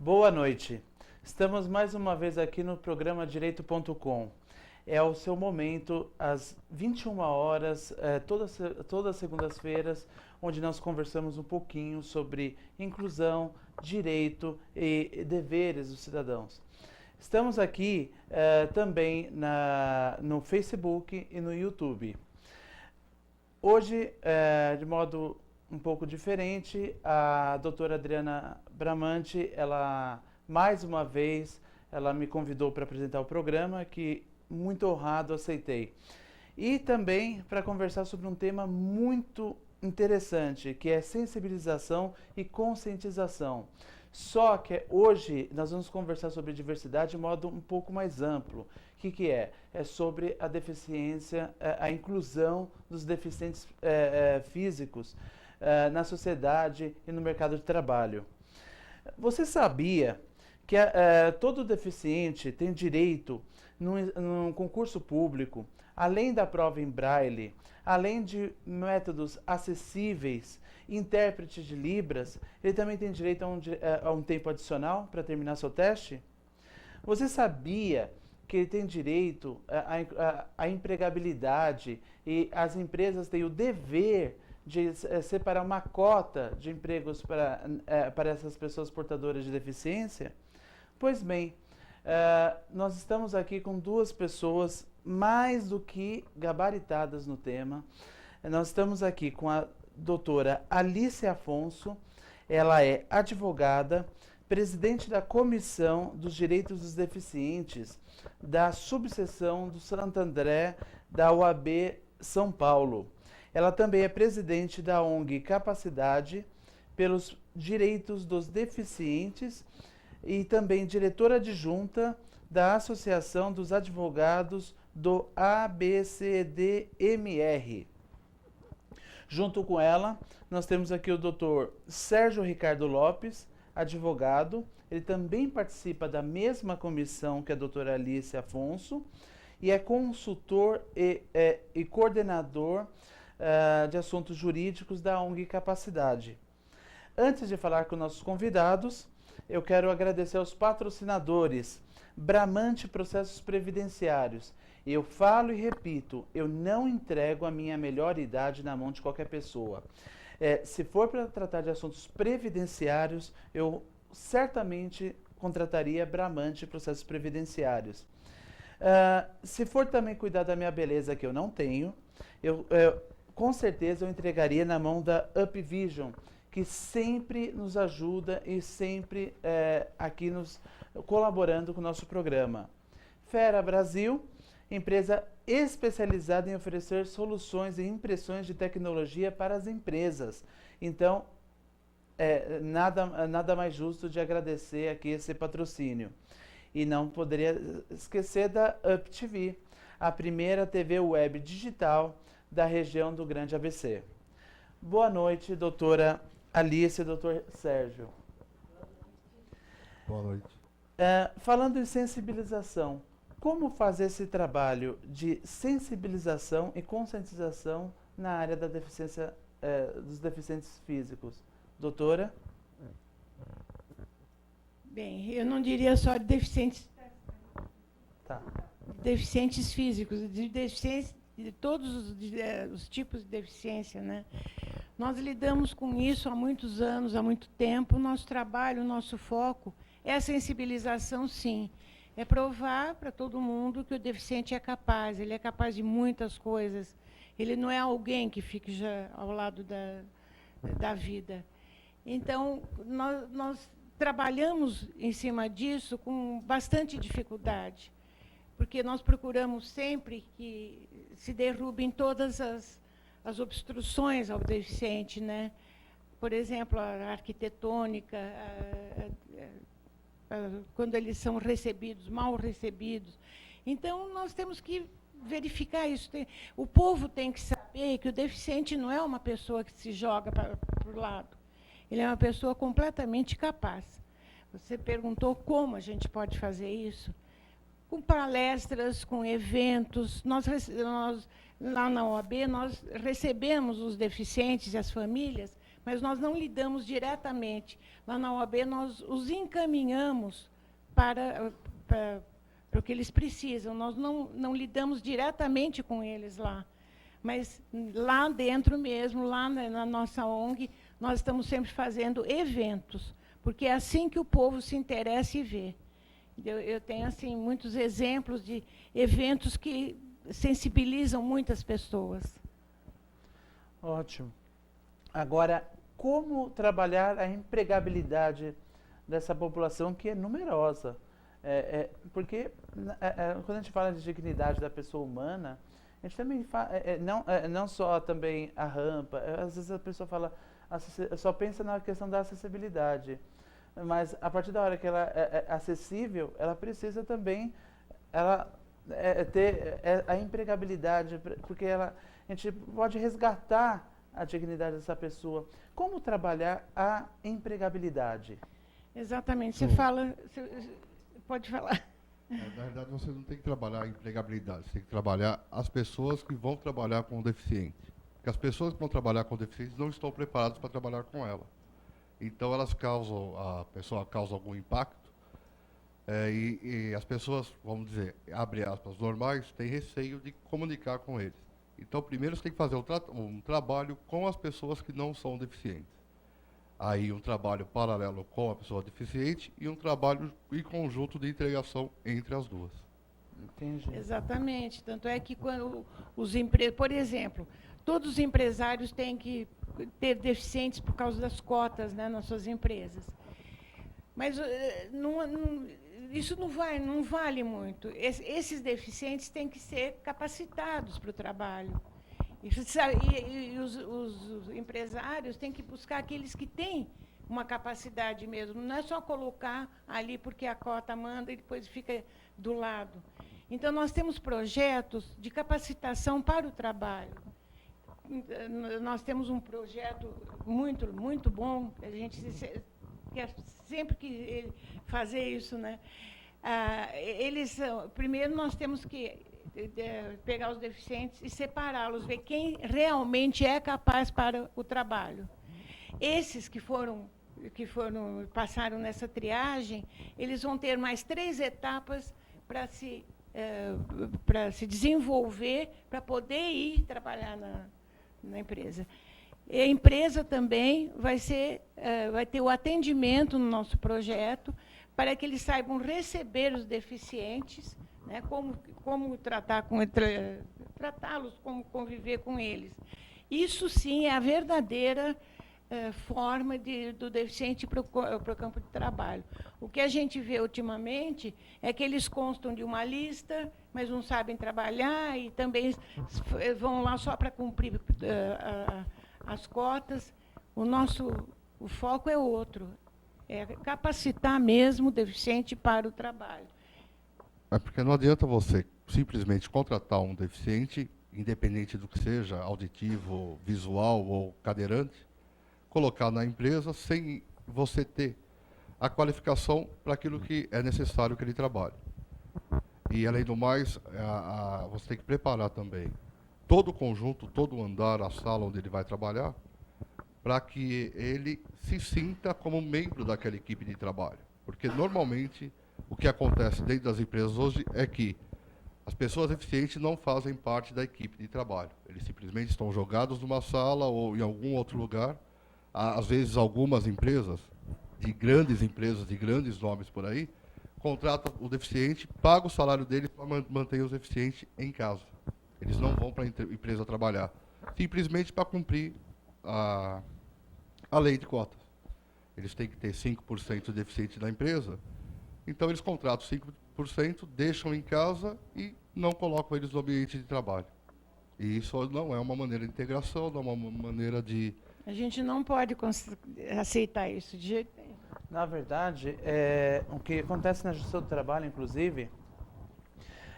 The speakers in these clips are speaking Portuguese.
Boa noite. Estamos mais uma vez aqui no programa Direito.com. É o seu momento, às 21 horas, todas as segundas-feiras, onde nós conversamos um pouquinho sobre inclusão, direito e deveres dos cidadãos. Estamos aqui também no Facebook e no YouTube. Hoje, de modo um pouco diferente, a doutora Adriana Bramante, ela, mais uma vez, ela me convidou para apresentar o programa, que muito honrado aceitei. E também para conversar sobre um tema muito interessante, que é sensibilização e conscientização. Só que hoje nós vamos conversar sobre diversidade de modo um pouco mais amplo. O que é? É sobre a deficiência, a inclusão dos deficientes físicos na sociedade e no mercado de trabalho. Você sabia que todo deficiente tem direito, num concurso público, além da prova em braille, além de métodos acessíveis, intérprete de Libras, ele também tem direito a um tempo adicional para terminar seu teste? Você sabia que ele tem direito à empregabilidade e as empresas têm o dever de separar uma cota de empregos para essas pessoas portadoras de deficiência? Pois bem, nós estamos aqui com duas pessoas mais do que gabaritadas no tema. Nós estamos aqui com a doutora Alice Afonso. Ela é advogada, presidente da Comissão dos Direitos dos Deficientes da subseção do Santo André da OAB São Paulo. Ela também é presidente da ONG Capacidade pelos Direitos dos Deficientes e também diretora adjunta da Associação dos Advogados do ABCDMR. Junto com ela, nós temos aqui o Dr. Sérgio Ricardo Lopes, advogado. Ele também participa da mesma comissão que a doutora Alice Afonso e é consultor e coordenador de assuntos jurídicos da ONG Capacidade. Antes de falar com nossos convidados, eu quero agradecer aos patrocinadores Bramante Processos Previdenciários. Eu falo e repito, eu não entrego a minha melhor idade na mão de qualquer pessoa. Se for para tratar de assuntos previdenciários, eu certamente contrataria Bramante Processos Previdenciários. Se for também cuidar da minha beleza, que eu não tenho, com certeza eu entregaria na mão da UpVision, que sempre nos ajuda e sempre aqui nos colaborando com o nosso programa. Fera Brasil, empresa especializada em oferecer soluções e impressões de tecnologia para as empresas. Então, nada mais justo de agradecer aqui esse patrocínio. E não poderia esquecer da UpTV, a primeira TV web digital da região do Grande ABC. Boa noite, doutora Alice e doutor Sérgio. Boa noite. Falando em sensibilização, como fazer esse trabalho de sensibilização e conscientização na área da deficiência, dos deficientes físicos? Doutora? Bem, eu não diria só de deficientes, deficientes físicos, de deficiência, de todos os tipos de deficiência, né? Nós lidamos com isso há muitos anos, há muito tempo. O nosso trabalho, o nosso foco é a sensibilização, sim. É provar para todo mundo que o deficiente é capaz, ele é capaz de muitas coisas. Ele não é alguém que fique já ao lado da vida. Então, nós trabalhamos em cima disso com bastante dificuldade, porque nós procuramos sempre que se derrubem todas as obstruções ao deficiente, né? Por exemplo, a arquitetônica, quando eles são recebidos, mal recebidos. Então, nós temos que verificar isso. O povo tem que saber que o deficiente não é uma pessoa que se joga para o lado. Ele é uma pessoa completamente capaz. Você perguntou como a gente pode fazer isso? Com palestras, com eventos. Nós lá na OAB, nós recebemos os deficientes e as famílias mas nós não lidamos diretamente. Lá na OAB, nós os encaminhamos para o que eles precisam. Nós não lidamos diretamente com eles lá. Mas lá dentro mesmo, lá na nossa ONG, nós estamos sempre fazendo eventos, porque é assim que o povo se interessa e vê. Eu tenho assim muitos exemplos de eventos que sensibilizam muitas pessoas. Ótimo. Agora, como trabalhar a empregabilidade dessa população que é numerosa? Porque quando a gente fala de dignidade da pessoa humana, a gente também fala, não só também a rampa, às vezes a pessoa fala, só pensa na questão da acessibilidade, mas a partir da hora que ela é acessível, ela precisa também ter a empregabilidade, porque a gente pode resgatar a dignidade dessa pessoa. Como trabalhar a empregabilidade? Exatamente. Você fala... Pode falar. Na verdade, você não tem que trabalhar a empregabilidade, você tem que trabalhar as pessoas que vão trabalhar com o deficiente. Porque as pessoas que vão trabalhar com o deficiente não estão preparadas para trabalhar com ela. Então, a pessoa causa algum impacto, e as pessoas, vamos dizer, abre aspas, normais, têm receio de comunicar com eles. Então, primeiro você tem que fazer um trabalho com as pessoas que não são deficientes. Aí um trabalho paralelo com a pessoa deficiente e um trabalho em conjunto de integração entre as duas. Entendi. Exatamente. Tanto é que quando por exemplo, todos os empresários têm que ter deficientes por causa das cotas, né, nas suas empresas. Mas isso não vale muito. Esses deficientes têm que ser capacitados para o trabalho. E os empresários têm que buscar aqueles que têm uma capacidade mesmo. Não é só colocar ali porque a cota manda e depois fica do lado. Então, nós temos projetos de capacitação para o trabalho. Nós temos um projeto muito bom, a gente quer sempre que fazer isso, né? Primeiro, nós temos que pegar os deficientes e separá-los, ver quem realmente é capaz para o trabalho. Esses que passaram nessa triagem, eles vão ter mais 3 etapas para se desenvolver, para poder ir trabalhar na empresa. E a empresa também vai ter o atendimento no nosso projeto, para que eles saibam receber os deficientes, né, como tratá-los, como conviver com eles. Isso, sim, é a verdadeira forma do deficiente para o campo de trabalho. O que a gente vê ultimamente é que eles constam de uma lista, mas não sabem trabalhar e também vão lá só para cumprir as cotas. O foco é outro, é capacitar mesmo o deficiente para o trabalho. É porque não adianta você simplesmente contratar um deficiente, independente do que seja, auditivo, visual ou cadeirante, colocar na empresa sem você ter a qualificação para aquilo que é necessário que ele trabalhe. E, além do mais, você tem que preparar também todo o conjunto, todo o andar, a sala onde ele vai trabalhar, para que ele se sinta como membro daquela equipe de trabalho. Porque, normalmente, o que acontece dentro das empresas hoje é que as pessoas deficientes não fazem parte da equipe de trabalho. Eles simplesmente estão jogados numa sala ou em algum outro lugar. Às vezes, algumas empresas, de grandes nomes por aí, contratam o deficiente, pagam o salário dele para manter os deficientes em casa. Eles não vão para a empresa trabalhar, simplesmente para cumprir a lei de cotas. Eles têm que ter 5% de deficiente na empresa, então eles contratam 5%, deixam em casa e não colocam eles no ambiente de trabalho. E isso não é uma maneira de integração, não é uma maneira de... A gente não pode aceitar isso de jeito nenhum. Na verdade, o que acontece na Justiça do Trabalho, inclusive,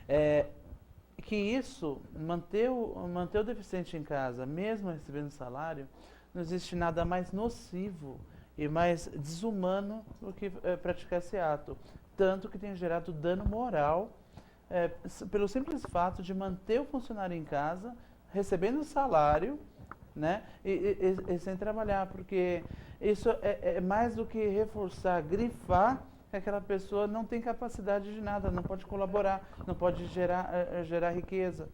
é que isso, manter o deficiente em casa, mesmo recebendo salário, não existe nada mais nocivo e mais desumano do que praticar esse ato. Tanto que tem gerado dano moral pelo simples fato de manter o funcionário em casa, recebendo salário né? E sem trabalhar, porque isso é mais do que reforçar, grifar que aquela pessoa não tem capacidade de nada, não pode colaborar, não pode gerar riqueza.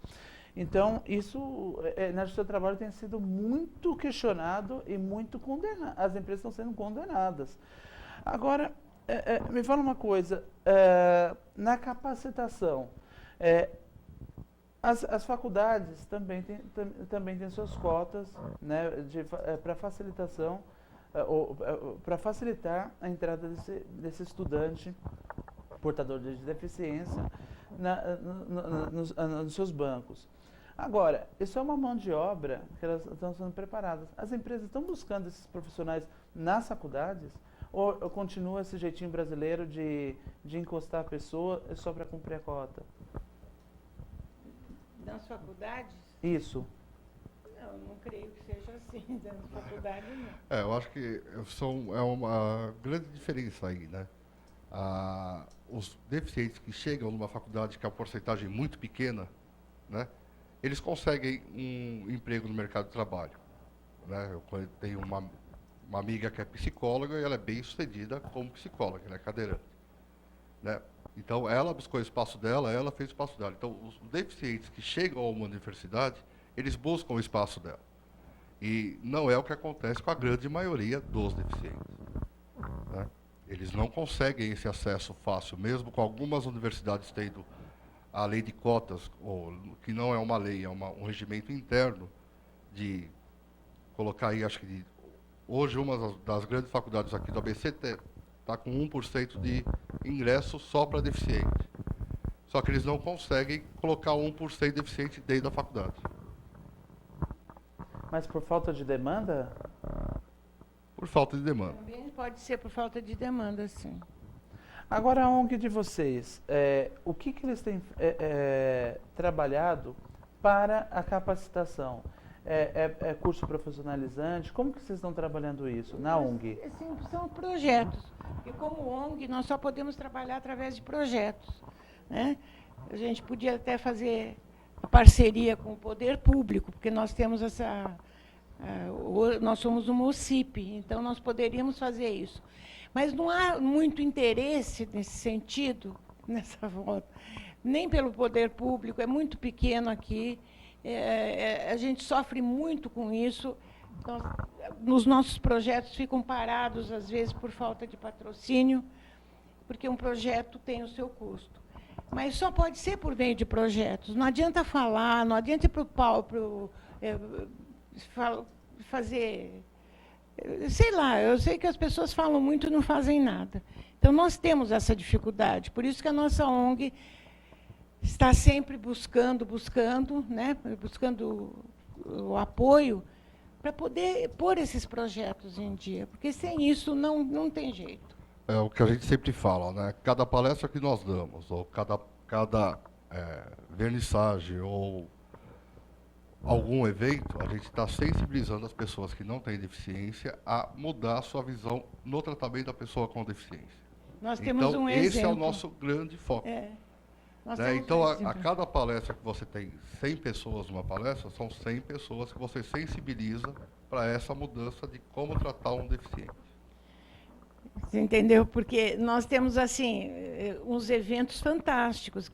Então, isso na Justiça do Trabalho tem sido muito questionado e muito condenado. As empresas estão sendo condenadas. Agora, me fala uma coisa, na capacitação, as faculdades também têm suas cotas, né, para facilitação, para facilitar a entrada desse estudante portador de deficiência nos seus bancos. Agora, isso é uma mão de obra que elas estão sendo preparadas. As empresas estão buscando esses profissionais nas faculdades ou continua esse jeitinho brasileiro de encostar a pessoa só para cumprir a cota? Nas faculdades? Isso. Não creio que seja assim, na faculdade não. Eu acho que é uma grande diferença aí, né? Os deficientes que chegam numa faculdade que é uma porcentagem muito pequena, né? Eles conseguem um emprego no mercado de trabalho, né? Eu tenho uma amiga que é psicóloga e ela é bem sucedida como psicóloga, ela é cadeirante, né? Então, ela buscou o espaço dela, ela fez o espaço dela. Então, os deficientes que chegam a uma universidade, eles buscam o espaço dela. E não é o que acontece com a grande maioria dos deficientes, né? Eles não conseguem esse acesso fácil, mesmo com algumas universidades tendo a lei de cotas, que não é uma lei, é um regimento interno de colocar aí, acho que hoje uma das grandes faculdades aqui do ABC está com 1% de ingresso só para deficiente. Só que eles não conseguem colocar 1% de deficiente dentro da faculdade. Mas por falta de demanda? Por falta de demanda. Também pode ser por falta de demanda, sim. Agora, a ONG de vocês, o que eles têm trabalhado para a capacitação? É curso profissionalizante? Como que vocês estão trabalhando isso na ONG? Sim, são projetos. E como ONG, nós só podemos trabalhar através de projetos, né? A gente podia até fazer a parceria com o poder público, porque nós temos nós somos uma OCIP, então nós poderíamos fazer isso. Mas não há muito interesse nesse sentido, nessa volta, nem pelo poder público, é muito pequeno aqui, a gente sofre muito com isso. Os nossos projetos ficam parados, às vezes, por falta de patrocínio, porque um projeto tem o seu custo. Mas só pode ser por meio de projetos. Não adianta falar, não adianta ir para o palco, fazer... Sei lá, eu sei que as pessoas falam muito e não fazem nada. Então, nós temos essa dificuldade. Por isso que a nossa ONG está sempre buscando, né, buscando o apoio para poder pôr esses projetos em dia, porque sem isso não tem jeito. É o que a gente sempre fala, né? Cada palestra que nós damos, ou cada vernissagem, ou algum evento, a gente está sensibilizando as pessoas que não têm deficiência a mudar a sua visão no tratamento da pessoa com deficiência. Nós temos um exemplo. Esse é o nosso grande foco. Né? Então, a cada palestra que você tem 100 pessoas numa palestra, são 100 pessoas que você sensibiliza para essa mudança de como tratar um deficiente. Você entendeu? Porque nós temos assim uns eventos fantásticos,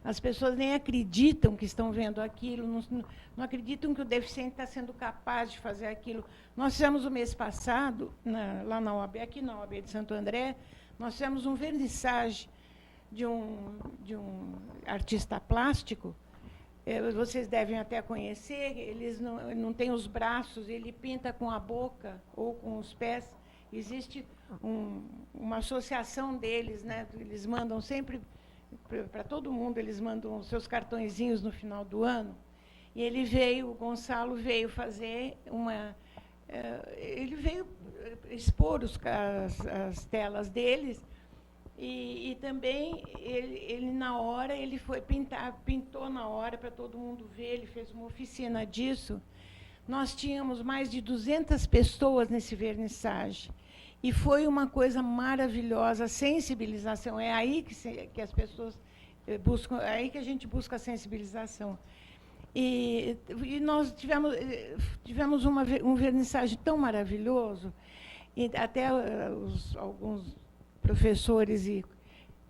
as pessoas nem acreditam que estão vendo aquilo, não acreditam que o deficiente está sendo capaz de fazer aquilo. Nós fizemos o mês passado, lá na OAB, aqui na OAB de Santo André, nós fizemos um vernissage de um artista plástico. Vocês devem até conhecer, ele não tem os braços, ele pinta com a boca ou com os pés. Existe uma associação deles, né? Eles mandam sempre, para todo mundo, eles mandam os seus cartõezinhos no final do ano. E o Gonçalo veio fazer ele veio expor as telas deles, e também ele na hora, ele foi pintou na hora para todo mundo ver, ele fez uma oficina disso. Nós tínhamos mais de 200 pessoas nesse vernissage. E foi uma coisa maravilhosa, a sensibilização. É aí que as pessoas buscam, é aí que a gente busca a sensibilização. E nós tivemos um vernissagem tão maravilhoso, e até alguns professores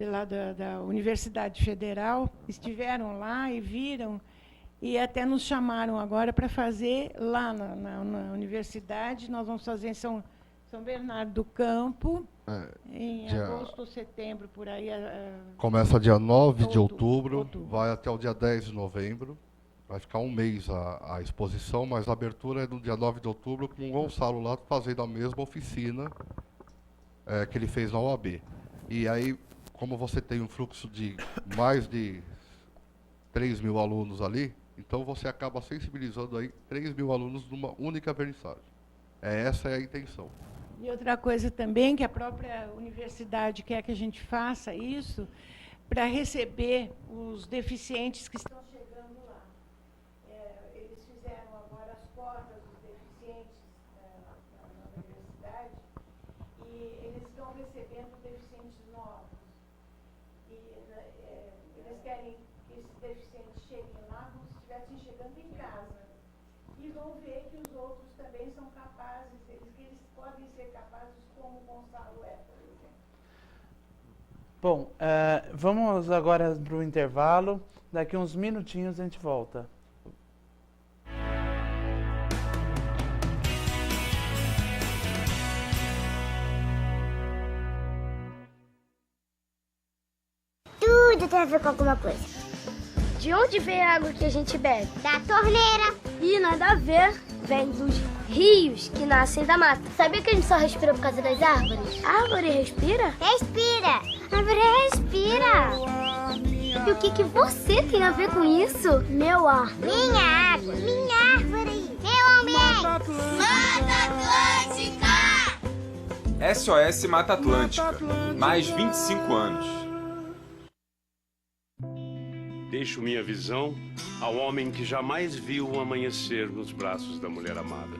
lá da Universidade Federal estiveram lá e viram, e até nos chamaram agora para fazer lá na universidade. Nós vamos fazer em São Bernardo do Campo, em agosto ou setembro, por aí. Começa dia 9 de outubro, vai até o dia 10 de novembro. Vai ficar um mês a exposição, mas a abertura é no dia 9 de outubro, com o Gonçalo lá fazendo a mesma oficina que ele fez na UAB. E aí, como você tem um fluxo de mais de 3 mil alunos ali, então você acaba sensibilizando aí 3 mil alunos numa única vernissagem. Essa é a intenção. E outra coisa também, que a própria universidade quer que a gente faça isso, para receber os deficientes que estão chegando lá. Eles fizeram agora as cotas dos deficientes na universidade, e eles estão recebendo deficientes novos. E eles querem que esses deficientes cheguem lá como se estivessem chegando em casa. E vão ver que os outros também são capazes, que eles podem ser capazes como o Gonçalo é, por exemplo. Bom, vamos agora para o intervalo. Daqui uns minutinhos a gente volta. Tudo tem a ver com alguma coisa. De onde vem a água que a gente bebe? Da torneira. Ih, nada a ver. Vem dos rios que nascem da mata. Sabia que a gente só respira por causa das árvores? A árvore respira? Respira. A árvore respira. E o que você tem a ver com isso? Meu ar. Minha água. Minha árvore. Meu ambiente. Mata Atlântica! SOS Mata Atlântica. Mais 25 anos. Deixo minha visão ao homem que jamais viu o amanhecer nos braços da mulher amada.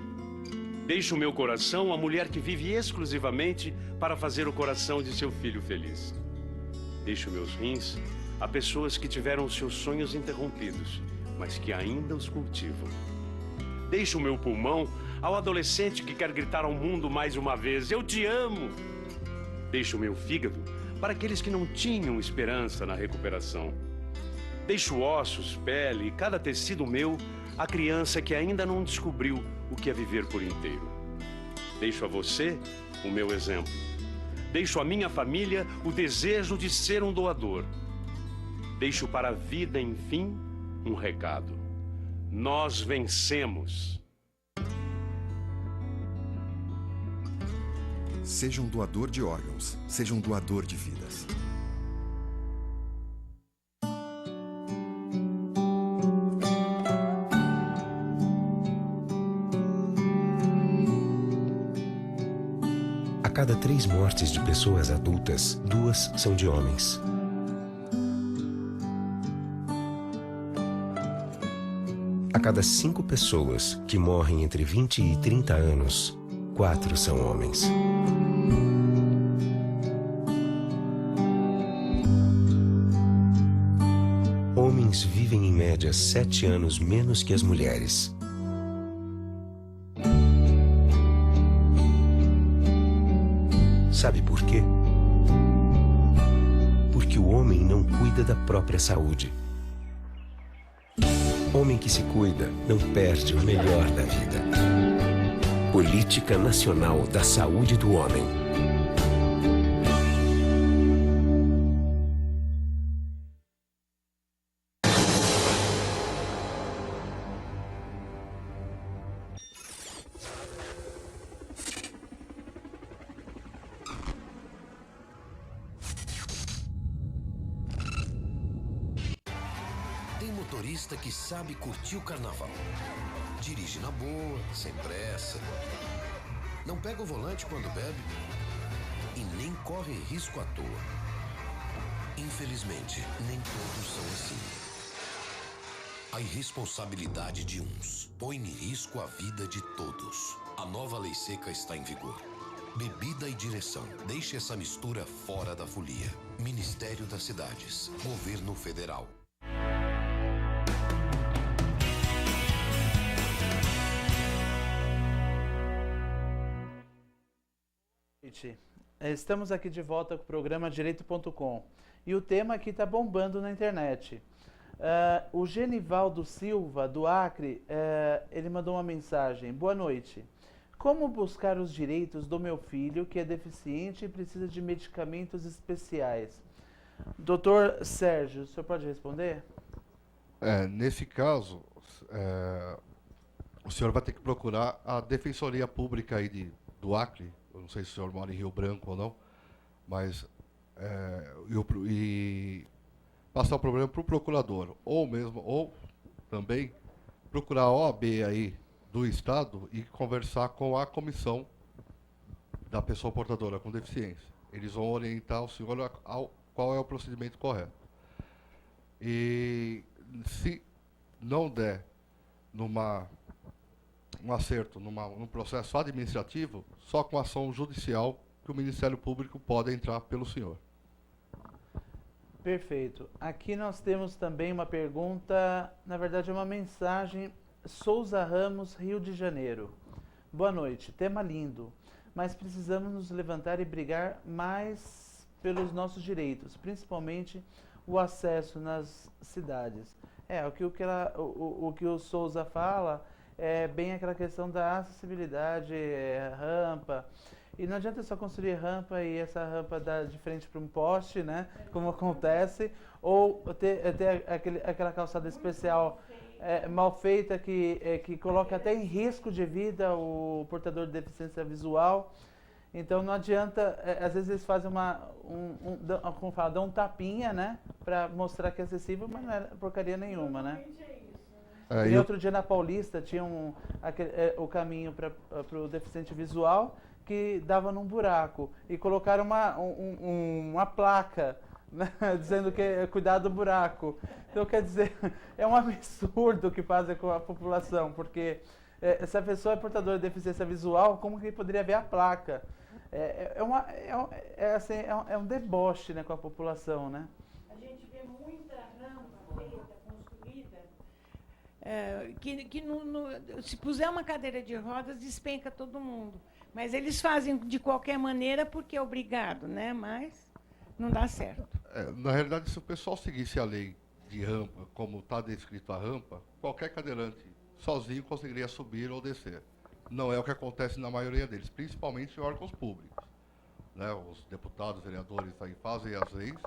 Deixo meu coração à mulher que vive exclusivamente para fazer o coração de seu filho feliz. Deixo meus rins a pessoas que tiveram seus sonhos interrompidos, mas que ainda os cultivam. Deixo meu pulmão ao adolescente que quer gritar ao mundo mais uma vez: eu te amo! Deixo meu fígado para aqueles que não tinham esperança na recuperação. Deixo ossos, pele e cada tecido meu à criança que ainda não descobriu o que é viver por inteiro. Deixo a você o meu exemplo. Deixo à minha família o desejo de ser um doador. Deixo para a vida, enfim, um recado. Nós vencemos. Seja um doador de órgãos, seja um doador de vidas. A cada 3 mortes de pessoas adultas, 2 são de homens. A cada 5 pessoas que morrem entre 20 e 30 anos, 4 são homens. Homens vivem em média 7 anos menos que as mulheres. Sabe por quê? Porque o homem não cuida da própria saúde. Homem que se cuida não perde o melhor da vida. Política Nacional da Saúde do Homem. Tem motorista que sabe curtir o carnaval. Dirige na boa, sem pressa. Não pega o volante quando bebe. E nem corre risco à toa. Infelizmente, nem todos são assim. A irresponsabilidade de uns põe em risco a vida de todos. A nova lei seca está em vigor. Bebida e direção. Deixe essa mistura fora da folia. Ministério das Cidades. Governo Federal. Noite. Estamos aqui de volta com o programa Direito.com e o tema aqui está bombando na internet. O Genivaldo Silva, do Acre, ele mandou uma mensagem. Boa noite. Como buscar os direitos do meu filho que é deficiente e precisa de medicamentos especiais? Doutor Sérgio, o senhor pode responder? Nesse caso, o senhor vai ter que procurar a Defensoria Pública aí do Acre. Eu não sei se o senhor mora em Rio Branco ou não, mas e passar o problema para o procurador, ou também procurar a OAB aí do Estado e conversar com a comissão da pessoa portadora com deficiência. Eles vão orientar o senhor qual é o procedimento correto. E se não der um acerto num processo administrativo, só com ação judicial que o Ministério Público pode entrar pelo senhor. Perfeito. Aqui nós temos também uma pergunta, na verdade é uma mensagem. Souza Ramos, Rio de Janeiro. Boa noite. Tema lindo, mas precisamos nos levantar e brigar mais pelos nossos direitos, principalmente o acesso nas cidades. O que o Souza fala é bem aquela questão da acessibilidade, rampa. E não adianta só construir rampa e essa rampa dar de frente para um poste, né? Como acontece, ou ter aquela calçada especial mal feita que coloca até em risco de vida o portador de deficiência visual. Então não adianta, às vezes eles fazem dão um tapinha, né? Para mostrar que é acessível, mas não é porcaria nenhuma, né? E outro dia na Paulista tinha o caminho para o deficiente visual que dava num buraco e colocaram uma placa, né, dizendo que é cuidado do buraco. Então, quer dizer, é um absurdo o que fazem com a população, porque se a pessoa é portadora de deficiência visual, como que poderia ver a placa? É um deboche, né, com a população, né? A gente vê muita rampa feita, construída, se puser uma cadeira de rodas, despenca todo mundo. Mas eles fazem de qualquer maneira porque é obrigado, né? Mas não dá certo. Na realidade, se o pessoal seguisse a lei de rampa, como está descrito a rampa, qualquer cadeirante sozinho conseguiria subir ou descer. Não é o que acontece na maioria deles, principalmente em órgãos públicos, né? Os deputados, vereadores aí fazem as leis,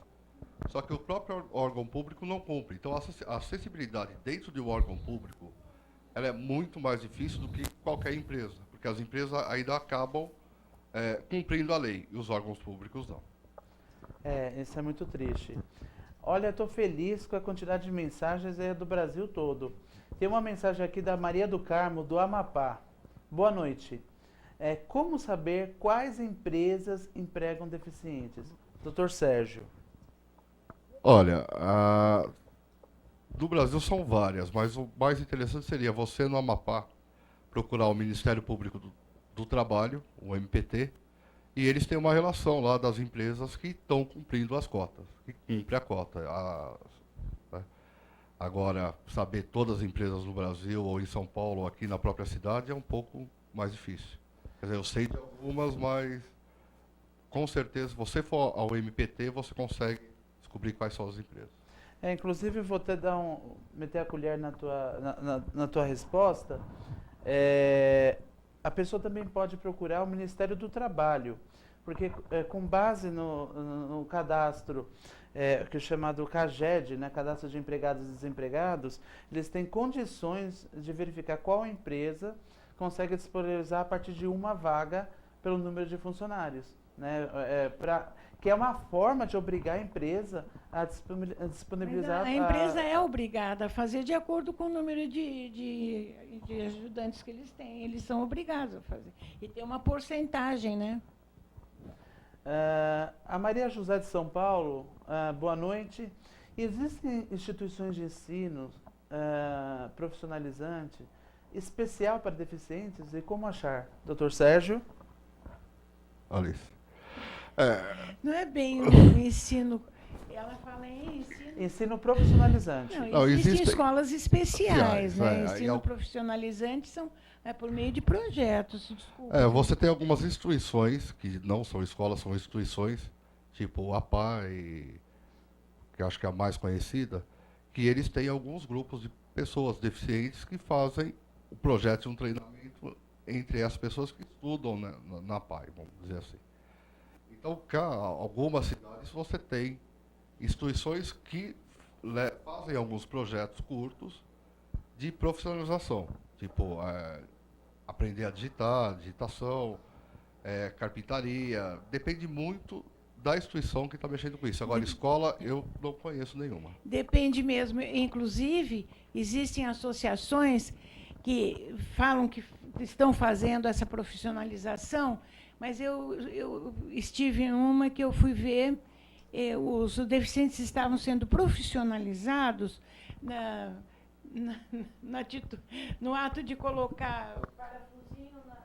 só que o próprio órgão público não cumpre. Então, a acessibilidade dentro de um órgão público ela é muito mais difícil do que qualquer empresa, porque as empresas ainda acabam cumprindo a lei e os órgãos públicos não. Isso é muito triste. Olha, estou feliz com a quantidade de mensagens do Brasil todo. Tem uma mensagem aqui da Maria do Carmo, do Amapá. Boa noite. Como saber quais empresas empregam deficientes? Dr. Sérgio. Olha, do Brasil são várias, mas o mais interessante seria você, no Amapá, procurar o Ministério Público do Trabalho, o MPT, e eles têm uma relação lá das empresas que estão cumprindo as cotas, que cumprem a cota. Né? Agora, saber todas as empresas no Brasil, ou em São Paulo, ou aqui na própria cidade, é um pouco mais difícil. Quer dizer, eu sei de algumas, mas com certeza, se você for ao MPT, você consegue descobrir quais são as empresas. Inclusive, vou até meter a colher na tua resposta. A pessoa também pode procurar o Ministério do Trabalho, porque com base no cadastro que é chamado CAGED, né, Cadastro de Empregados e Desempregados, eles têm condições de verificar qual empresa consegue disponibilizar a partir de uma vaga pelo número de funcionários, né, que é uma forma de obrigar a empresa a disponibilizar... A empresa é obrigada a fazer de acordo com o número de ajudantes que eles têm. Eles são obrigados a fazer. E tem uma porcentagem, né? A Maria José de São Paulo, boa noite. Existem instituições de ensino profissionalizante especial para deficientes e como achar? Dr. Sérgio? Alice. Não é bem o ensino. Ela fala em ensino profissionalizante. Não, existem escolas especiais, né? Ensino é profissionalizante são por meio de projetos. Desculpa. Você tem algumas instituições, que não são escolas, são instituições, tipo o APAE, que acho que é a mais conhecida, que eles têm alguns grupos de pessoas deficientes que fazem o projeto de um treinamento entre as pessoas que estudam na APAE, vamos dizer assim. Então, algumas cidades você tem instituições que fazem alguns projetos curtos de profissionalização, tipo aprender a digitar, digitação, carpintaria, depende muito da instituição que está mexendo com isso. Agora, escola, eu não conheço nenhuma. Depende mesmo. Inclusive, existem associações que falam que estão fazendo essa profissionalização, mas eu estive em uma que eu fui ver, os deficientes estavam sendo profissionalizados no ato de colocar o parafusinho na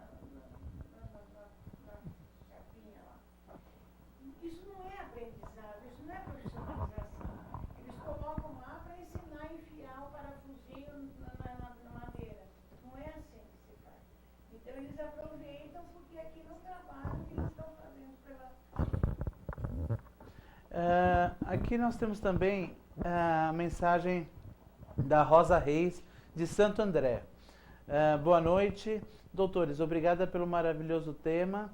chapinha lá. Isso não é aprendizado, isso não é profissionalização. Eles colocam lá para ensinar a enfiar o parafusinho na madeira. Não é assim que se faz. Então, eles aproveitam porque aqui no trabalho que eles estão fazendo pela... Aqui nós temos também a mensagem da Rosa Reis, de Santo André. Boa noite, doutores. Obrigada pelo maravilhoso tema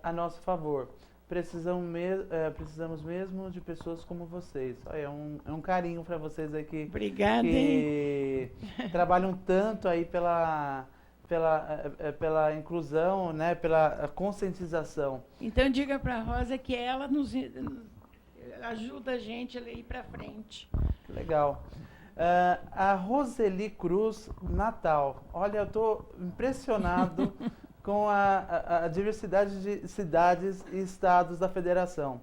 a nosso favor. Precisamos mesmo de pessoas como vocês. É um carinho para vocês aqui. Obrigada, que trabalham tanto aí pela inclusão, né, pela conscientização. Então, diga para a Rosa que ela nos ajuda a gente a ir para frente. Legal. A Roseli Cruz, Natal. Olha, eu estou impressionado com a diversidade de cidades e estados da federação.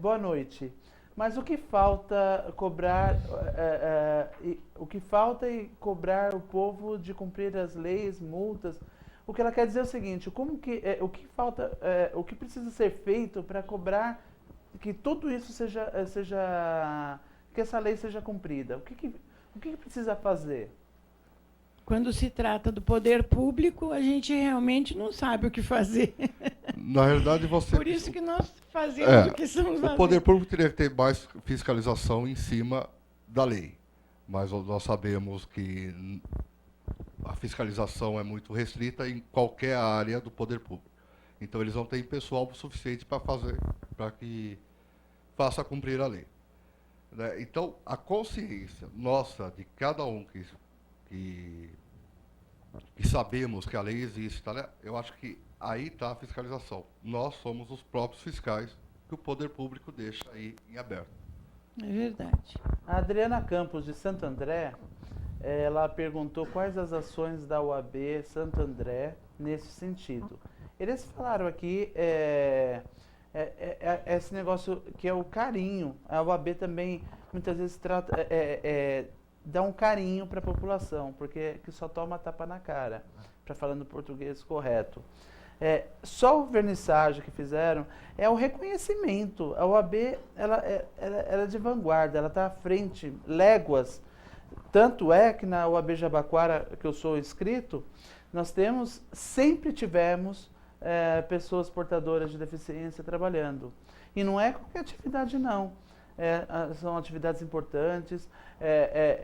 Boa noite. Mas o que falta cobrar o povo de cumprir as leis, multas? O que ela quer dizer é o seguinte: o que precisa ser feito para cobrar que tudo isso que essa lei seja cumprida? O que precisa fazer? Quando se trata do poder público, a gente realmente não sabe o que fazer. Na verdade, Por isso que nós fazemos o que estamos fazendo. O poder público teria que ter mais fiscalização em cima da lei. Mas nós sabemos que a fiscalização é muito restrita em qualquer área do poder público. Então, eles não têm pessoal suficiente para que faça cumprir a lei. Né? Então, a consciência nossa, de cada um que sabemos que a lei existe, tá, né? Eu acho que aí está a fiscalização. Nós somos os próprios fiscais que o poder público deixa aí em aberto. É verdade. A Adriana Campos, de Santo André, ela perguntou quais as ações da UAB Santo André nesse sentido. Eles falaram aqui esse negócio que é o carinho. A UAB também muitas vezes dá um carinho para a população, porque que só toma tapa na cara, para falando português correto. Só o vernissagem que fizeram é o reconhecimento. A UAB ela é de vanguarda, ela está à frente, léguas. Tanto é que na UAB Jabaquara, que eu sou inscrito, nós sempre tivemos pessoas portadoras de deficiência trabalhando. E não é qualquer atividade, não. São atividades importantes,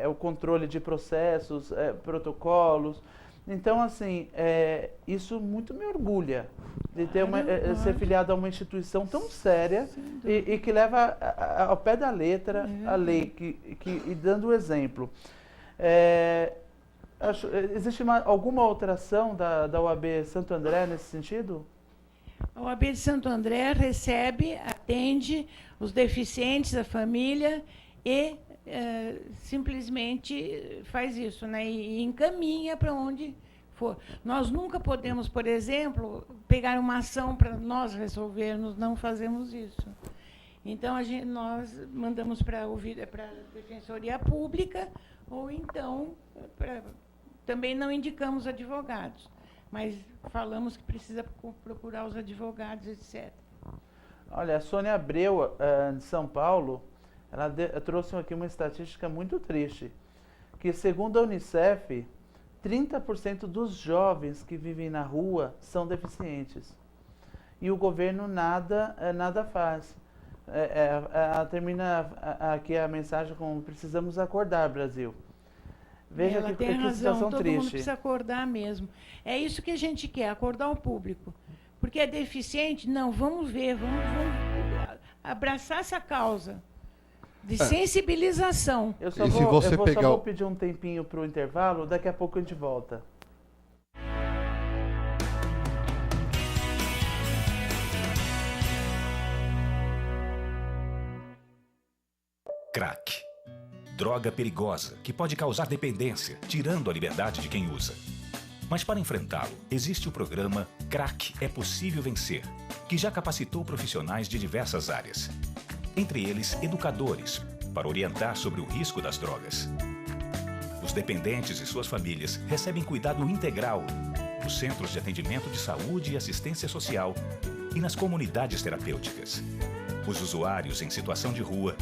o controle de processos, protocolos. Então, assim, isso muito me orgulha de ter ser filiado a uma instituição tão séria e que leva ao pé da letra a lei, e dando o exemplo. Existe alguma alteração da UAB Santo André nesse sentido? A OAB de Santo André atende os deficientes, a família, e simplesmente faz isso, né? E encaminha para onde for. Nós nunca podemos, por exemplo, pegar uma ação para nós resolvermos, não fazemos isso. Então, nós mandamos para a Defensoria Pública, ou então, também não indicamos advogados, mas falamos que precisa procurar os advogados, etc. Olha, a Sônia Abreu, de São Paulo, ela trouxe aqui uma estatística muito triste, que segundo a Unicef, 30% dos jovens que vivem na rua são deficientes. E o governo nada faz. Termina aqui a mensagem com: precisamos acordar, Brasil. Veja ela que tem razão, situação todo triste. mundo precisa acordar mesmo. É isso que a gente quer, acordar o público. Porque é deficiente? Não, vamos ver, vamos abraçar essa causa de sensibilização. Eu só vou pedir um tempinho para o intervalo, daqui a pouco a gente volta. Crack. Droga perigosa que pode causar dependência, tirando a liberdade de quem usa. Mas para enfrentá-lo, existe o programa Crack é Possível Vencer, que já capacitou profissionais de diversas áreas. Entre eles, educadores, para orientar sobre o risco das drogas. Os dependentes e suas famílias recebem cuidado integral nos centros de atendimento de saúde e assistência social e nas comunidades terapêuticas. Os usuários em situação de rua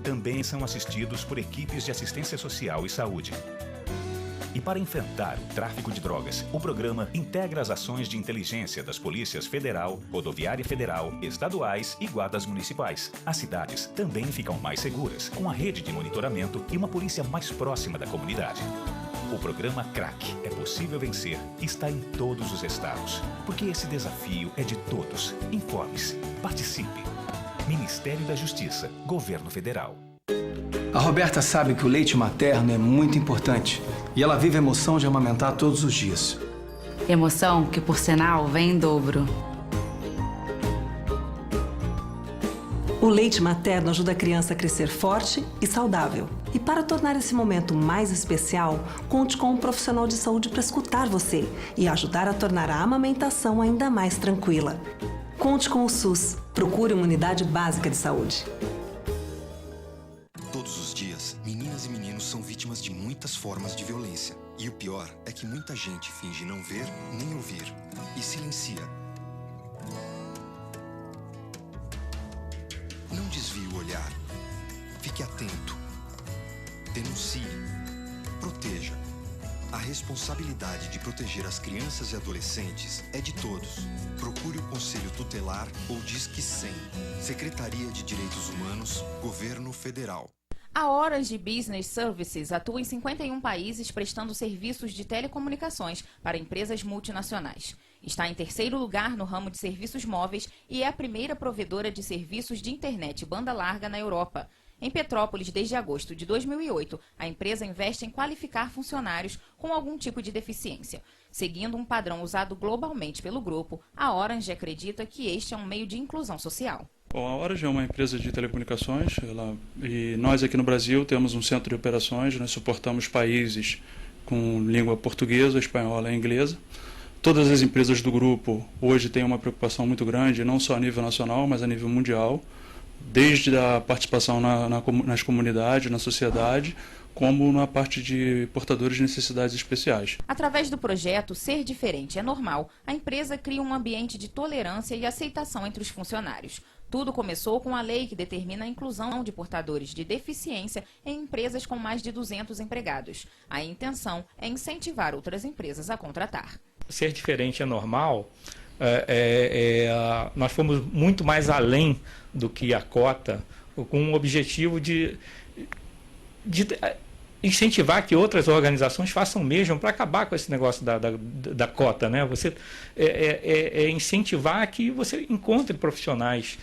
também são assistidos por equipes de assistência social e saúde. E para enfrentar o tráfico de drogas, o programa integra as ações de inteligência das polícias federal, rodoviária federal, estaduais e guardas municipais. As cidades também ficam mais seguras, com a rede de monitoramento e uma polícia mais próxima da comunidade. O programa Crack é Possível Vencer está em todos os estados, porque esse desafio é de todos. Informe-se, participe. Ministério da Justiça, Governo Federal. A Roberta sabe que o leite materno é muito importante e ela vive a emoção de amamentar todos os dias. Emoção que, por sinal, vem em dobro. O leite materno ajuda a criança a crescer forte e saudável. E para tornar esse momento mais especial, conte com um profissional de saúde para escutar você e ajudar a tornar a amamentação ainda mais tranquila. Conte com o SUS. Procure uma unidade básica de saúde. Todos os dias, meninas e meninos são vítimas de muitas formas de violência. E o pior é que muita gente finge não ver nem ouvir e silencia. Não desvie o olhar. Fique atento. Denuncie. Proteja. A responsabilidade de proteger as crianças e adolescentes é de todos. Procure o Conselho Tutelar ou Disque 100. Secretaria de Direitos Humanos, Governo Federal. A Orange Business Services atua em 51 países prestando serviços de telecomunicações para empresas multinacionais. Está em terceiro lugar no ramo de serviços móveis e é a primeira provedora de serviços de internet banda larga na Europa. Em Petrópolis, desde agosto de 2008, a empresa investe em qualificar funcionários com algum tipo de deficiência. Seguindo um padrão usado globalmente pelo grupo, a Orange acredita que este é um meio de inclusão social. Bom, a Orange é uma empresa de telecomunicações e nós aqui no Brasil temos um centro de operações, nós suportamos países com língua portuguesa, espanhola e inglesa. Todas as empresas do grupo hoje têm uma preocupação muito grande, não só a nível nacional, mas a nível mundial, desde a participação nas comunidades, na sociedade, como na parte de portadores de necessidades especiais. Através do projeto Ser Diferente é Normal, a empresa cria um ambiente de tolerância e aceitação entre os funcionários. Tudo começou com a lei que determina a inclusão de portadores de deficiência em empresas com mais de 200 empregados. A intenção é incentivar outras empresas a contratar. Ser Diferente é Normal, nós fomos muito mais além do que a cota, com o objetivo de incentivar que outras organizações façam o mesmo para acabar com esse negócio da cota, né? Você incentivar que você encontre profissionais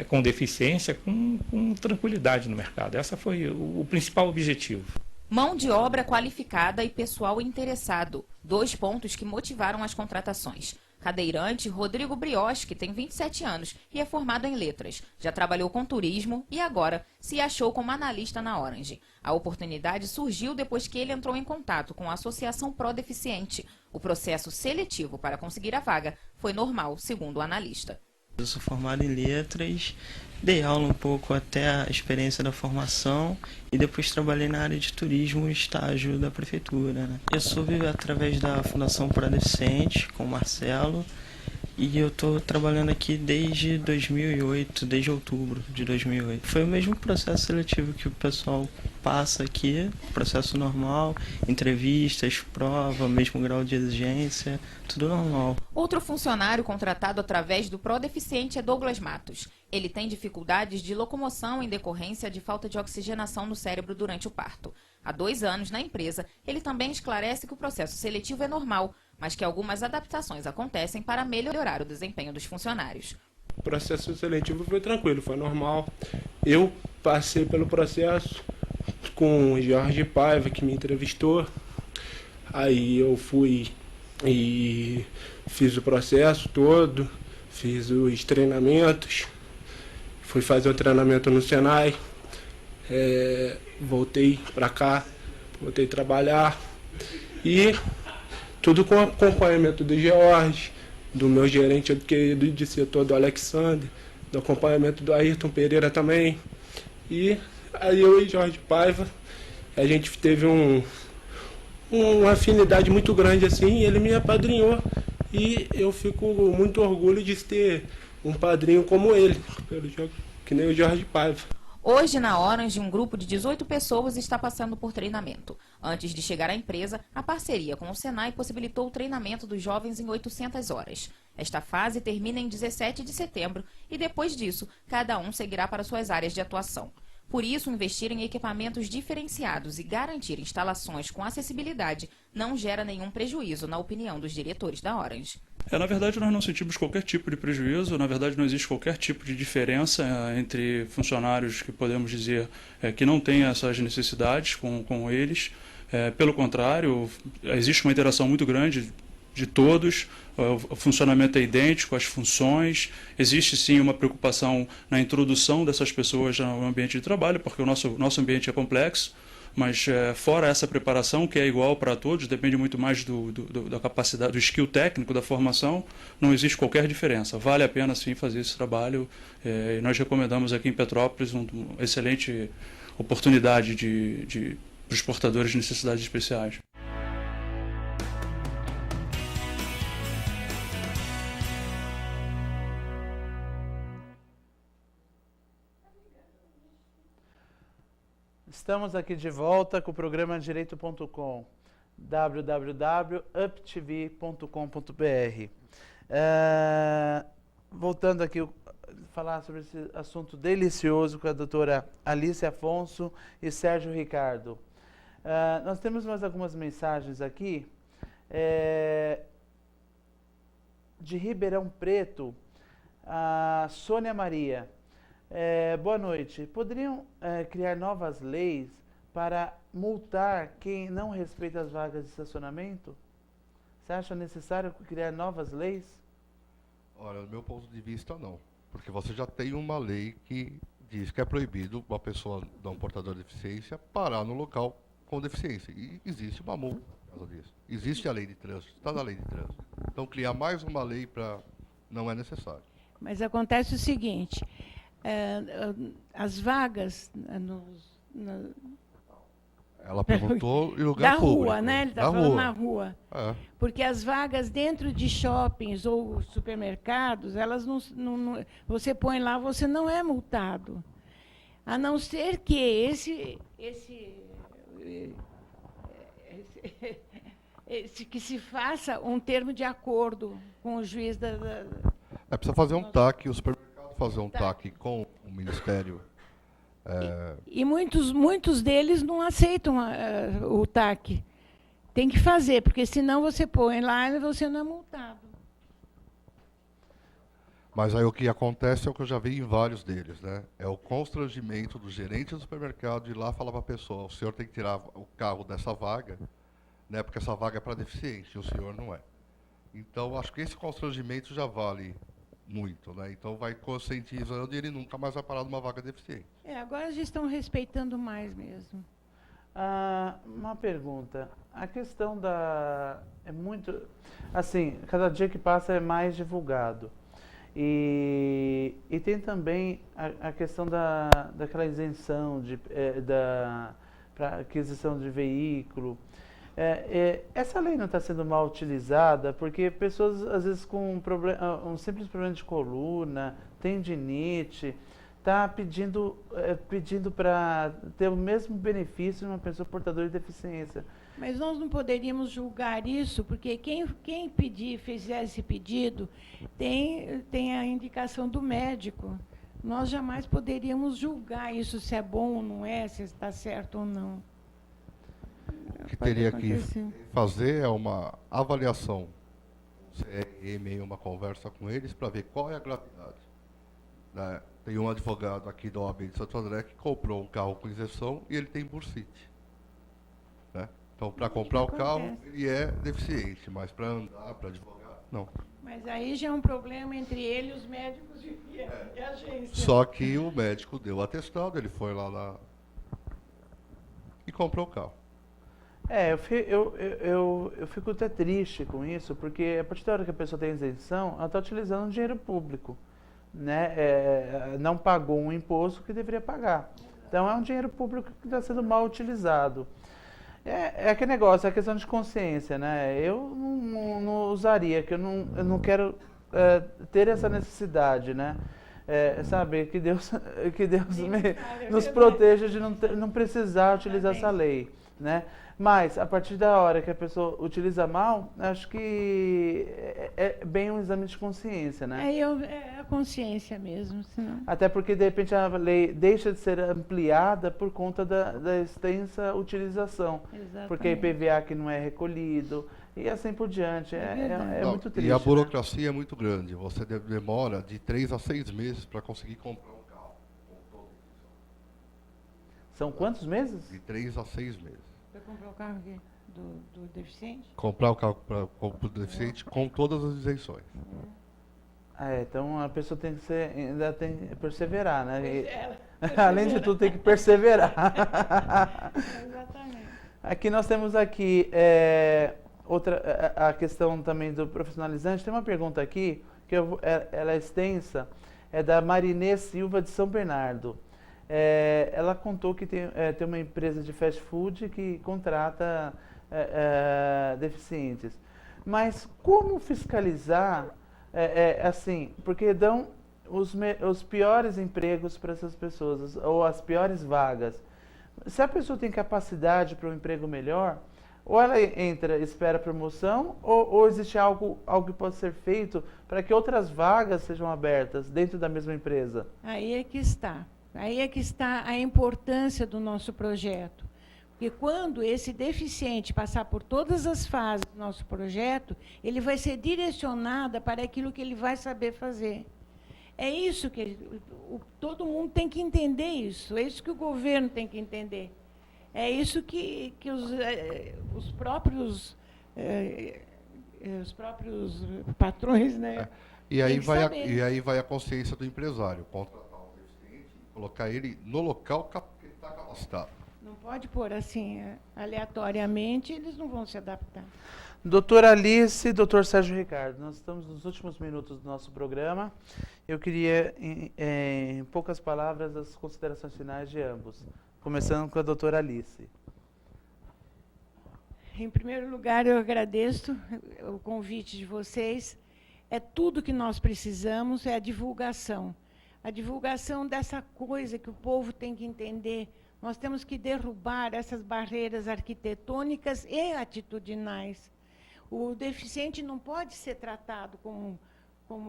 com deficiência com tranquilidade no mercado. Esse foi o principal objetivo. Mão de obra qualificada e pessoal interessado, 2 pontos que motivaram as contratações. Cadeirante Rodrigo Brioche, que tem 27 anos e é formado em letras. Já trabalhou com turismo e agora se achou como analista na Orange. A oportunidade surgiu depois que ele entrou em contato com a Associação Pro Deficiente. O processo seletivo para conseguir a vaga foi normal, segundo o analista. Eu sou formado em letras, dei aula um pouco até a experiência da formação e depois trabalhei na área de turismo e estágio da prefeitura, né? Eu soube através da Fundação Pro Deficiente, com o Marcelo, e eu estou trabalhando aqui desde 2008, desde outubro de 2008. Foi o mesmo processo seletivo que o pessoal passa aqui, processo normal, entrevistas, prova, mesmo grau de exigência, tudo normal. Outro funcionário contratado através do Prodeficiente é Douglas Matos. Ele tem dificuldades de locomoção em decorrência de falta de oxigenação no cérebro durante o parto. Há 2 anos na empresa, ele também esclarece que o processo seletivo é normal, mas que algumas adaptações acontecem para melhorar o desempenho dos funcionários. O processo seletivo foi tranquilo, foi normal. Eu passei pelo processo com o Jorge Paiva, que me entrevistou. Aí eu fui e fiz o processo todo, fiz os treinamentos, fui fazer o treinamento no Senai, voltei para cá, voltei a trabalhar e tudo com acompanhamento do George, do meu gerente querido de setor, do Alexander, do acompanhamento do Ayrton Pereira também. E aí eu e Jorge Paiva, a gente teve uma afinidade muito grande assim, e ele me apadrinhou. E eu fico muito orgulho de ter um padrinho como ele, que nem o Jorge Paiva. Hoje, na Orange, um grupo de 18 pessoas está passando por treinamento. Antes de chegar à empresa, a parceria com o Senai possibilitou o treinamento dos jovens em 800 horas. Esta fase termina em 17 de setembro e, depois disso, cada um seguirá para suas áreas de atuação. Por isso, investir em equipamentos diferenciados e garantir instalações com acessibilidade não gera nenhum prejuízo, na opinião dos diretores da Orange. Na verdade, nós não sentimos qualquer tipo de prejuízo, na verdade não existe qualquer tipo de diferença entre funcionários que podemos dizer que não têm essas necessidades com eles. Pelo contrário, existe uma interação muito grande de todos, o funcionamento é idêntico, as funções, existe sim uma preocupação na introdução dessas pessoas no ambiente de trabalho, porque o nosso ambiente é complexo, mas fora essa preparação, que é igual para todos, depende muito mais da capacidade, do skill técnico, da formação, não existe qualquer diferença. Vale a pena sim fazer esse trabalho, e nós recomendamos aqui em Petrópolis uma excelente oportunidade para os portadores de necessidades especiais. Estamos aqui de volta com o programa Direito.com, www.uptv.com.br. Voltando aqui, falar sobre esse assunto delicioso com a doutora Alice Afonso e Sérgio Ricardo. Nós temos mais algumas mensagens aqui. De Ribeirão Preto, a Sônia Maria. Boa noite. Poderiam criar novas leis para multar quem não respeita as vagas de estacionamento? Você acha necessário criar novas leis? Olha, do meu ponto de vista, não. Porque você já tem uma lei que diz que é proibido uma pessoa, um portador de deficiência, parar no local com deficiência. E existe uma multa por causa disso. Existe a lei de trânsito, está na lei de trânsito. Então, criar mais uma lei não é necessário. Mas acontece o seguinte... as vagas ela perguntou em lugar da público. Rua, né? Ele está falando na rua. Porque as vagas dentro de shoppings ou supermercados, elas não, você põe lá, você não é multado. A não ser que que se faça um termo de acordo com o juiz precisa fazer um TAC, o supermercado fazer um TAC com o Ministério. E muitos deles não aceitam o TAC. Tem que fazer, porque senão você põe lá e você não é multado. Mas aí o que acontece é o que eu já vi em vários deles, né? É o constrangimento do gerente do supermercado de ir lá falar para a pessoa: o senhor tem que tirar o carro dessa vaga, né? Porque essa vaga é para deficiente, e o senhor não é. Então, acho que esse constrangimento já vale muito, né? Então vai conscientizando e ele nunca mais vai parar numa vaga deficiente. Agora eles estão respeitando mais mesmo. Uma pergunta. A questão é muito... Assim, cada dia que passa é mais divulgado. E tem também a questão daquela isenção para aquisição de veículo. Essa lei não está sendo mal utilizada porque pessoas, às vezes, com um simples problema de coluna, tendinite, está pedindo para ter o mesmo benefício de uma pessoa portadora de deficiência. Mas nós não poderíamos julgar isso, porque quem fizer esse pedido tem a indicação do médico. Nós jamais poderíamos julgar isso, se é bom ou não é, se está certo ou não. O que teria que fazer é uma avaliação, CRM, uma conversa com eles para ver qual é a gravidade. Né? Tem um advogado aqui da OAB de Santo André que comprou um carro com injeção e ele tem bursite. Né? Então, para comprar o carro, ele é deficiente, mas para andar, para advogar, não. Mas aí já é um problema entre ele e os médicos e a agência. Só que o médico deu o atestado, ele foi lá e comprou o carro. Eu fico até triste com isso, porque a partir da hora que a pessoa tem isenção, ela está utilizando dinheiro público. Né? Não pagou um imposto que deveria pagar. Então é um dinheiro público que está sendo mal utilizado. É aquele negócio, é a questão de consciência, né? Eu não usaria, que eu não quero ter essa necessidade, né? Sabe, que Deus nos proteja de não precisar utilizar essa lei, né? Mas, a partir da hora que a pessoa utiliza mal, acho que é bem um exame de consciência, né? É a consciência mesmo, senão... Até porque, de repente, a lei deixa de ser ampliada por conta da extensa utilização. Exatamente. Porque IPVA que não é recolhido, e assim por diante. É muito triste. E a burocracia é muito grande. Você demora de 3 a 6 meses para conseguir comprar um carro. São quantos meses? De 3 a 6 meses. Para comprar o carro aqui, do deficiente? Comprar o carro para o deficiente com todas as isenções. Então a pessoa ainda tem que perseverar, né? Além de tudo, tem que perseverar. Exatamente. Aqui nós temos a questão também do profissionalizante. Tem uma pergunta aqui, que ela é extensa, é da Marinê Silva de São Bernardo. Ela contou que tem uma empresa de fast food que contrata deficientes. Mas como fiscalizar, assim, porque dão os piores empregos para essas pessoas, ou as piores vagas. Se a pessoa tem capacidade para um emprego melhor, ou ela espera promoção, ou existe algo que pode ser feito para que outras vagas sejam abertas dentro da mesma empresa? Aí é que está a importância do nosso projeto. Porque quando esse deficiente passar por todas as fases do nosso projeto, ele vai ser direcionado para aquilo que ele vai saber fazer. É isso que todo mundo tem que entender isso. É isso que o governo tem que entender. É isso que os próprios patrões, né? E aí vai a consciência do empresário. Contratar um deficiente, colocar ele no local que ele está capacitado. Não pode pôr assim, aleatoriamente, eles não vão se adaptar. Doutora Alice, doutor Sérgio Ricardo, nós estamos nos últimos minutos do nosso programa. Eu queria, em poucas palavras, as considerações finais de ambos. Começando com a doutora Alice. Em primeiro lugar, eu agradeço o convite de vocês. É tudo que nós precisamos, é a divulgação. A divulgação dessa coisa que o povo tem que entender. Nós temos que derrubar essas barreiras arquitetônicas e atitudinais. O deficiente não pode ser tratado como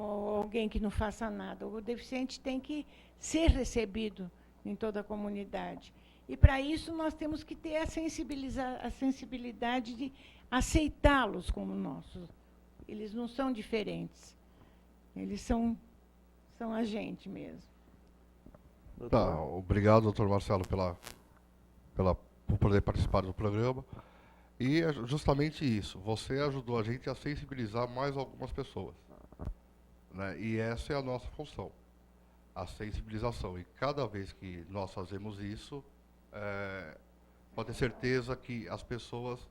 alguém que não faça nada. O deficiente tem que ser recebido em toda a comunidade. E, para isso, nós temos que ter a sensibilidade de aceitá-los como nossos. Eles não são diferentes. Eles são a gente mesmo. Tá, obrigado, doutor Marcelo, por poder participar do programa. E é justamente isso, você ajudou a gente a sensibilizar mais algumas pessoas. Né? E essa é a nossa função, a sensibilização. E cada vez que nós fazemos isso, pode ter certeza que as pessoas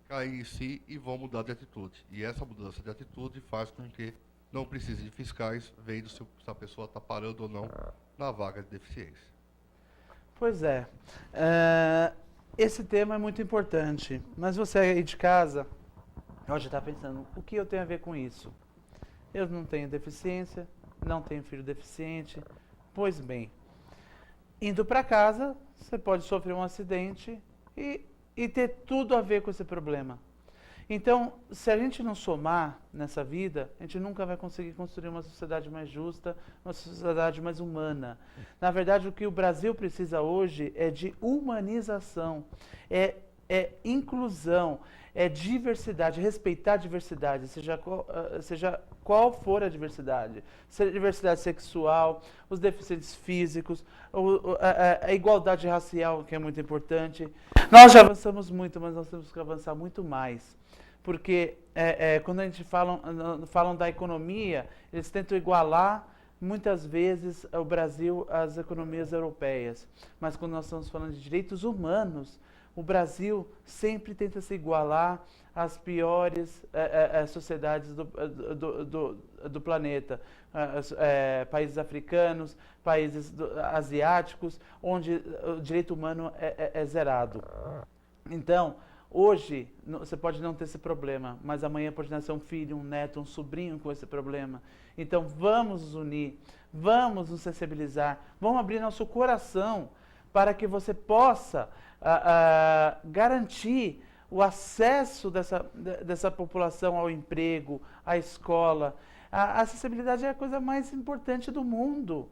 caem em si e vão mudar de atitude. E essa mudança de atitude faz com que não precise de fiscais vendo se a pessoa está parando ou não na vaga de deficiência. Pois é. esse tema é muito importante, mas você aí de casa hoje está pensando, o que eu tenho a ver com isso? Eu não tenho deficiência, não tenho filho deficiente. Pois bem, indo para casa, você pode sofrer um acidente e ter tudo a ver com esse problema. Então, se a gente não somar nessa vida, a gente nunca vai conseguir construir uma sociedade mais justa, uma sociedade mais humana. Na verdade, o que o Brasil precisa hoje é de humanização, é inclusão, é diversidade, respeitar a diversidade, seja qual for a diversidade. Seja a diversidade sexual, os deficientes físicos, a igualdade racial, que é muito importante. Nós já avançamos muito, mas nós temos que avançar muito mais. Porque quando a gente falam da economia, eles tentam igualar, muitas vezes, o Brasil às economias europeias. Mas quando nós estamos falando de direitos humanos, o Brasil sempre tenta se igualar às piores sociedades do planeta. Países africanos, países asiáticos, onde o direito humano é zerado. Então, hoje, você pode não ter esse problema, mas amanhã pode nascer um filho, um neto, um sobrinho com esse problema. Então, vamos nos unir, vamos nos sensibilizar, vamos abrir nosso coração para que você possa garantir o acesso dessa população ao emprego, à escola. A acessibilidade é a coisa mais importante do mundo.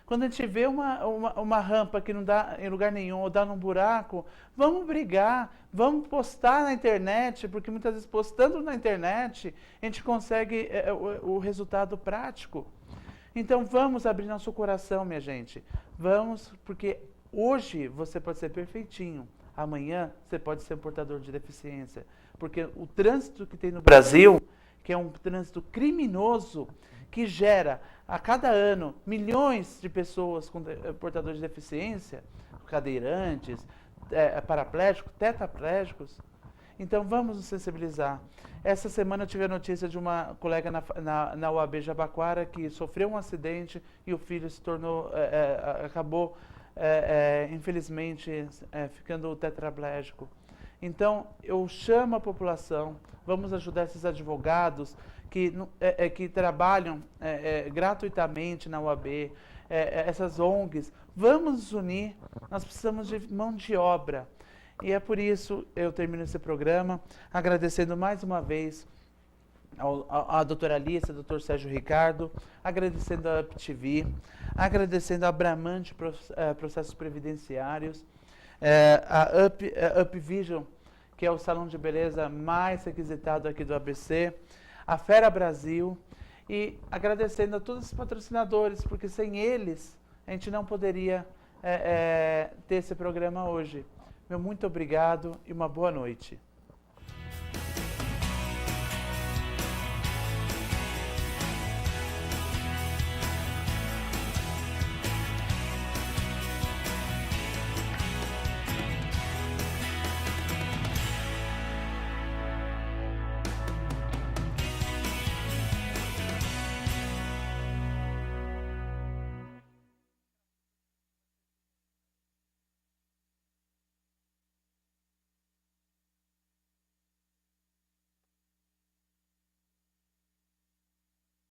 Quando a gente vê uma rampa que não dá em lugar nenhum, ou dá num buraco, vamos brigar, vamos postar na internet, porque muitas vezes postando na internet, a gente consegue o resultado prático. Então vamos abrir nosso coração, minha gente. Vamos, porque hoje você pode ser perfeitinho, amanhã você pode ser um portador de deficiência. Porque o trânsito que tem no Brasil, que é um trânsito criminoso, que gera a cada ano milhões de pessoas com portadores de deficiência, cadeirantes, paraplégicos, tetraplégicos. Então vamos nos sensibilizar. Essa semana eu tive a notícia de uma colega na UAB Jabaquara que sofreu um acidente e o filho se tornou, acabou, infelizmente, ficando tetraplégico. Então, eu chamo a população, vamos ajudar esses advogados que trabalham gratuitamente na UAB, essas ONGs. Vamos nos unir, nós precisamos de mão de obra. E é por isso que eu termino esse programa, agradecendo mais uma vez a doutora Alice, ao doutor Sérgio Ricardo, agradecendo a UpTV, agradecendo a Bramante Processos Previdenciários, a UpVision, que é o salão de beleza mais requisitado aqui do ABC, a Fera Brasil, e agradecendo a todos os patrocinadores, porque sem eles a gente não poderia ter esse programa hoje. Meu muito obrigado e uma boa noite.